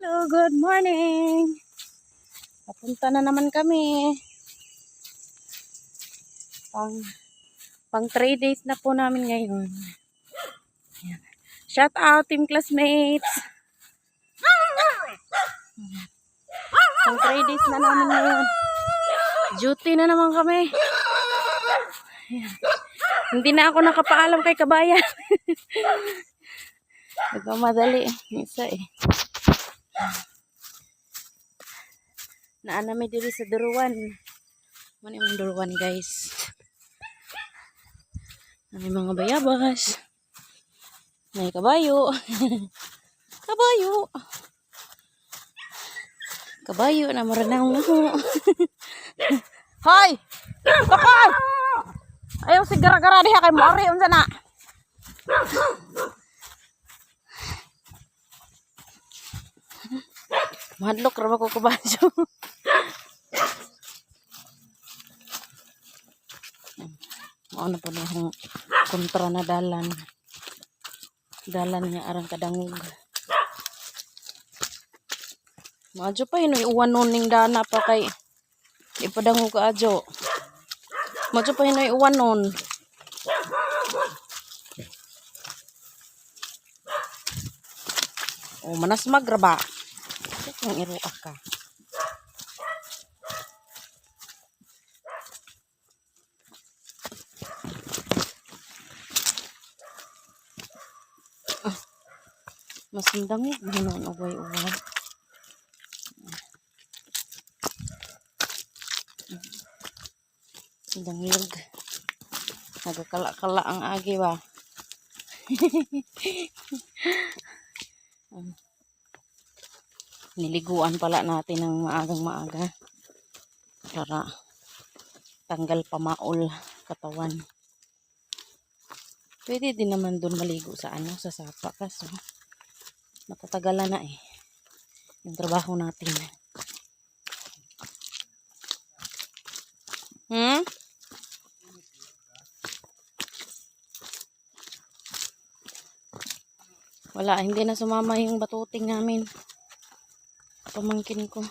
Hello, good morning. Papunta na naman kami. Pang 3 days na po namin ngayon. Ayan. Shout out team classmates. Pang 3 days na namin ngayon. Duty na naman kami. Ayan. Hindi na ako nakapaalam kay kabayan. Nagmamadali. Isa eh. Naanami diri sa Duruan. Mani man Duruan guys. May mga bayabas. May kabayo. Kabayo. Kabayo na maranang mo. Hoy! Kapal! Ayaw si gara-gara diha kay Mari unsa na. Madlok ra ko kabayo. Ano po na yung kontra na dalan. Dalan niya arang kadangog. Maadyo pa yun. Iuwan nun ning dana pa kay ipadangog ka adyo. Maadyo pa yun. Iuwan nun. O manas magraba. Kung iruak ka. Masindang hinon uway-uway. Sindang lig. Nagakala-kala ang agi ba. Niliguan pala natin ng maagang maaga para tanggal pamaol katawan. Pwede din naman doon maligo sa sa sapa kaso matatagalan na yung trabaho natin. Wala, hindi na sumama yung batuting namin. Pamangkin ko.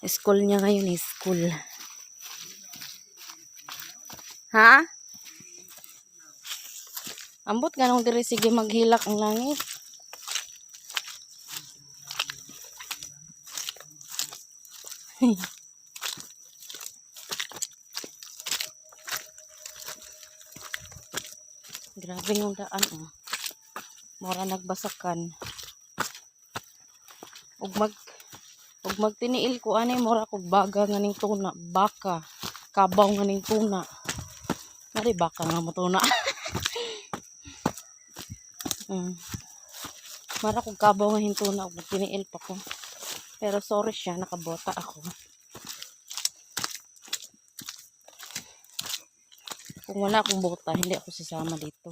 School niya ngayon, school. Ha? Ambot ganong diri sige maghilak ang langit. Grabe yung daan Mura nagbasakan. Ug magtiniil ko ani mura kog baga nganing tuna, baka, kabaw nganing tuna. Mari baka nga mo tuna. Mara kog kabaw nga hintuna ug tiniil pa ko. Pero sorry siya nakabota ako. Kung wala akong bota, hindi ako sasama dito.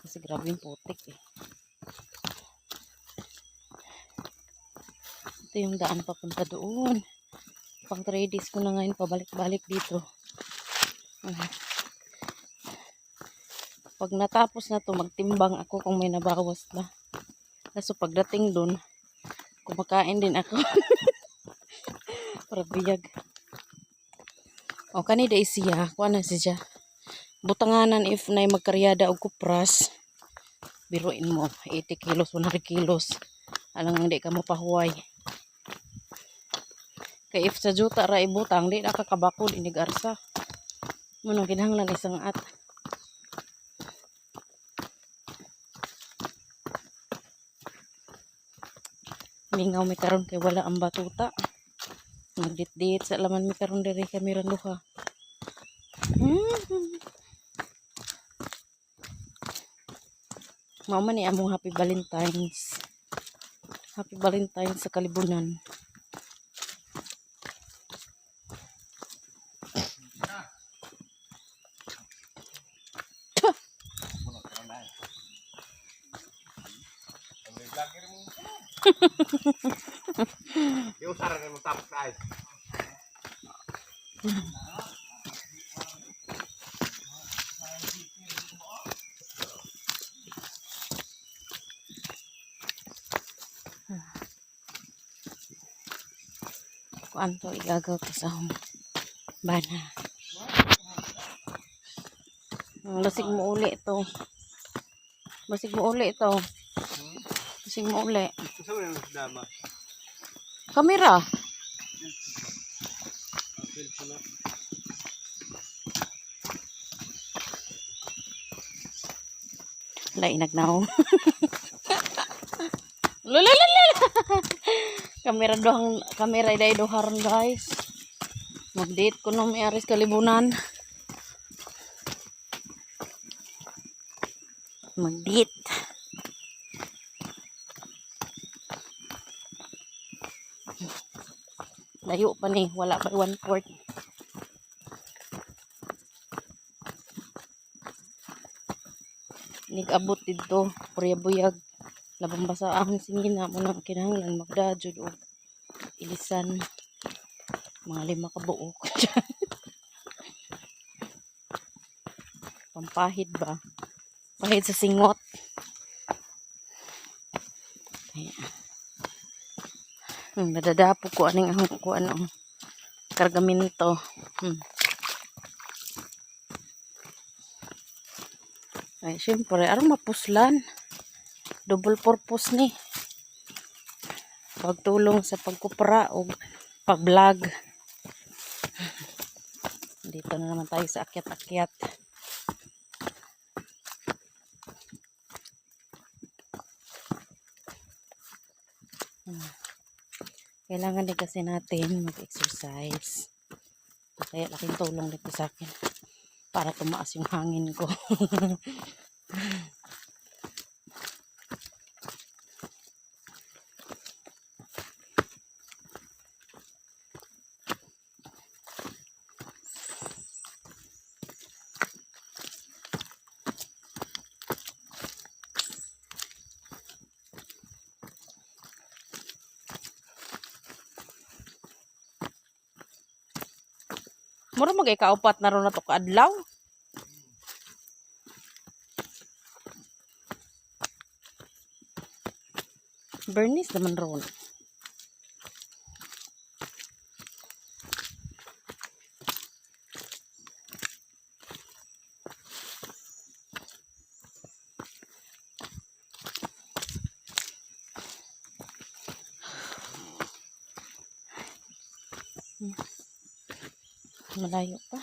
Kasi grabe yung putik Ito yung daan papunta doon. Pang 3 days ko na ngayon pabalik-balik dito. Pag natapos na to magtimbang ako kung may nabawas ba. Kaso pagdating doon, kumakain din ako. Para biyag. O kanida siya, kuha na siya. Butanganan if na magkaryada o kupras, biruin mo, 80 kilos, 100 kilos. Alang hindi ka mapahuway. Kaya if sa juta ra ibutang, di nakakabakod, inigarsa. Munong kinahanglan isang at. Mingaw may karon kay wala ang batuta. Nagdit-dit sa laman may karon diri kami randuha. Mama ni among Happy Valentine's. Happy Valentine's sa Kalibunan. Yung sarang mo tapos ay. kuan to igagaw to sa home. Bana. Basig mo uli ito. Basig mo uli ito. Basig mo uli. Gusto mo yung dama? Kamera. Lain nagnaw. Lulululul. Kamera dohang kamera iday doharon guys. Mag-date ko no may aris kalibunan. Mag-date. Layo pa ni, wala pa 1/4. Nig-abot dito, purya-buyag. Labang basa ahong singina mo nang kinahanglan magdadjud og ilisan. Mga 5 ka buok. Pampahid ba? Pahid sa singot. Kaya, nadadapo ko aning ahong ko ano kargamento. Ay, syempre, arang mapuslan. Double purpose ni. Pagtulong sa pagkupra o pag-vlog. Dito na naman tayo sa akyat-akyat. Kailangan din kasi natin mag-exercise. Kaya laking tulong dito sa akin. Para tumaas yung hangin ko. Mura magay-kaupat na ron na to kaadlaw. Bernice naman ron. Malayo pa.